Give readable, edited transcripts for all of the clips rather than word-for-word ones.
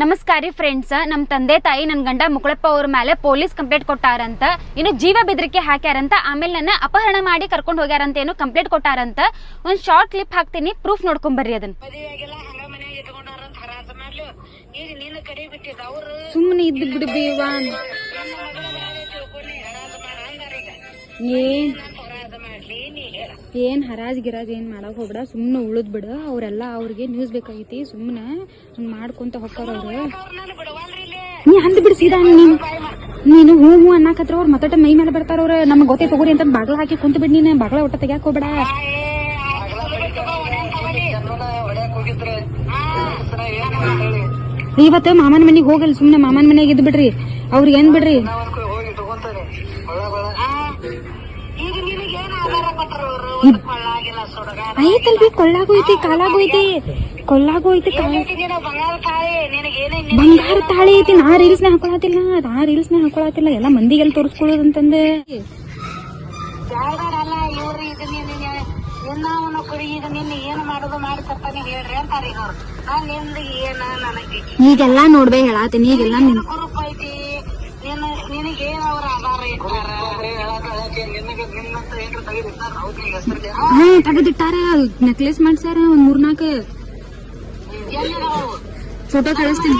ನಮಸ್ಕಾರ ಫ್ರೆಂಡ್ಸ್, ನಮ್ಮ ತಂದೆ ತಾಯಿ ನನ್ನ ಗಂಡ ಮುಕಳಪ್ಪ ಅವ್ರ ಮೇಲೆ ಪೊಲೀಸ್ ಕಂಪ್ಲೇಂಟ್ ಕೊಟ್ಟಾರಂತ. ಇನ್ನು ಜೀವ ಬೆದರಿಕೆ ಹಾಕ್ಯಾರಂತ. ಆಮೇಲೆ ನನ್ನ ಅಪಹರಣ ಮಾಡಿ ಕರ್ಕೊಂಡು ಹೋಗ್ಯಾರಂತ ಏನು ಕಂಪ್ಲೇಂಟ್ ಕೊಟ್ಟಾರಂತ. ಒಂದು ಶಾರ್ಟ್ ಕ್ಲಿಪ್ ಹಾಕ್ತೀನಿ, ಪ್ರೂಫ್ ನೋಡ್ಕೊಂಡ್ ಬರ್ರಿ ಅದನ್ನ. ಸುಮ್ಮನೆ ಇದ್ದು ಬಿಡ್ಬೇವಾ. ಏನ್ ಹರಾಜ್ ಗಿರಾಜ್ ಏನ್ ಮಾಡಕ್ ಹೋಗ್ಬಿಡ, ಸುಮ್ನೆ ಉಳಿದ್ ಬಿಡ. ಅವ್ರೆಲ್ಲ ಅವ್ರಿಗೆ ನ್ಯೂಸ್ ಬೇಕಾಗೈತಿ, ಸುಮ್ನೆ ಮಾಡ್ಕೊಂತ ಹೋಗ್ತಾರ ಅವ್ರು. ನೀ ಅಂದ್ ಬಿಡು ಸೀದಾ. ನೀನು ಹೂ ಹೂ ಅನ್ನಕತ್ರ ಅವ್ರು ಮತ್ತಟ ಮೈ ಮೇಲೆ ಬರ್ತಾರ ಅವ್ರ. ನಮ್ಗೆ ಗೊತ್ತೇ ತಗೋರಿ ಅಂತ ಬಾಗ್ಲ ಹಾಕಿ ಕುಂತ ಬಿಡ್. ನೀನ್ ಬಾಗ್ಲ ಒಟ್ಟ ತೆಗ್ಯಾಕ ಹೋಗ್ಬೇಡ. ಇವತ್ತು ಮಾಮನ ಮನಿಗ್ ಹೋಗಲ್, ಸುಮ್ನೆ ಮಾಮನ ಮನೆಯಾಗ ಇದ್ ಬಿಡ್ರಿ. ಅವ್ರಿಗೆ ಏನ್ ಬಿಡ್ರಿ. ಐತಲ್ವಿ, ಕೊಳ್ಳಾಗೋಯ್ತಿ, ಕಾಲಾಗೋಯ್ತಿ, ಕೊಳ್ಳಾಗೋಯ್ತಿ, ಬಂಗಾರ ತಾಳಿ ಐತಿ. ನಾ ರೀಲ್ಸ್ನ ಹಾಕೊಳತಿಲ್ಲ, ಎಲ್ಲಾ ಮಂದಿಗೆಲ್ಲ ತೋರಿಸ್ಕೊಳ್ಳೋದಂತಂದೆ. ಈಗೆಲ್ಲಾ ನೋಡ್ಬೇ ಹೇಳಾತೀನಿ. ಈಗೆಲ್ಲಾ ತೆಗೆದಿಟ್ಟಾರ, ನೆಕ್ಲೆಸ್ ಮಾಡ್ಸಾರ ಒಂದ್ 3-4 ಫೋಟೋ ಕಳಿಸ್ತೀನಿ.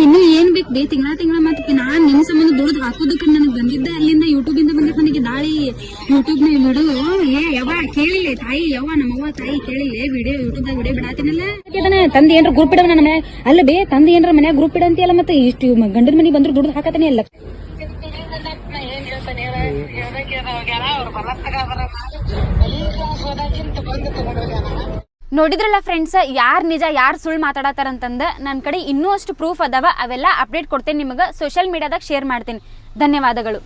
ಇನ್ನು ಏನ್ ಬೇಕು ಬೇ, ತಿಂಗಳ ಮತ್ತೆ ನಾನ್ ನಿಮ್ ಸಂಬಂಧ ದುಡ್ದು ಹಾಕೋದಕ್ಕೆ ನನಗ್ ಬಂದಿದ್ದೆ. ಅಲ್ಲಿಂದ ಯೂಟ್ಯೂಬ್ ಇಂದ ಬಂದಿದ್ ನನಗೆ ದಾಳಿ. ಯೂಟ್ಯೂಬ್ ನ ಬಿಡು ಯಾವ ಕೇಳಿಲ್ಲ ತಾಯಿ, ನಮ್ಮವ್ವ ತಾಯಿ ಕೇಳಿಲ್ಲ. ವಿಡಿಯೋ ಯೂಟ್ಯೂಬ್ ದಾಗ ವಿಡಿಯೋ ಬಿಡಾತಿನಲ್ಲ. ತಂದೆ ಏನ್ರ ಗ್ರೂಪ್ ಇಡವ ನನ್ನ ಮನೆ ಅಲ್ಲ ಬೇ. ತಂದೆ ಏನ್ರ ಮನ್ಯಾಗ ಗ್ರೂಪ್ ಇಡಂತಿಯಲ್ಲ, ಮತ್ತೆ ಇಷ್ಟು ಗಂಡನ ಮನೆಗೆ ಬಂದ್ರು ದುಡ್ದು ಹಾಕತಾನೆ ಅಲ್ಲ. ನೋಡಿದ್ರಲ್ಲ ಫ್ರೆಂಡ್ಸ್, ಯಾರ್ ನಿಜ ಯಾರ್ ಸುಳ್ಳು ಮಾತಾಡತಾರಂತಂದ. ನನ್ನ ಕಡೆ ಇನ್ನೂ ಅಷ್ಟು ಪ್ರೂಫ್ ಅದಾವ, ಅವೆಲ್ಲ ಅಪ್ಡೇಟ್ ಕೊಡ್ತೇನೆ ನಿಮಗೆ. ಸೋಷಿಯಲ್ ಮೀಡಿಯಾದಾಗ ಶೇರ್ ಮಾಡ್ತೀನಿ. ಧನ್ಯವಾದಗಳು.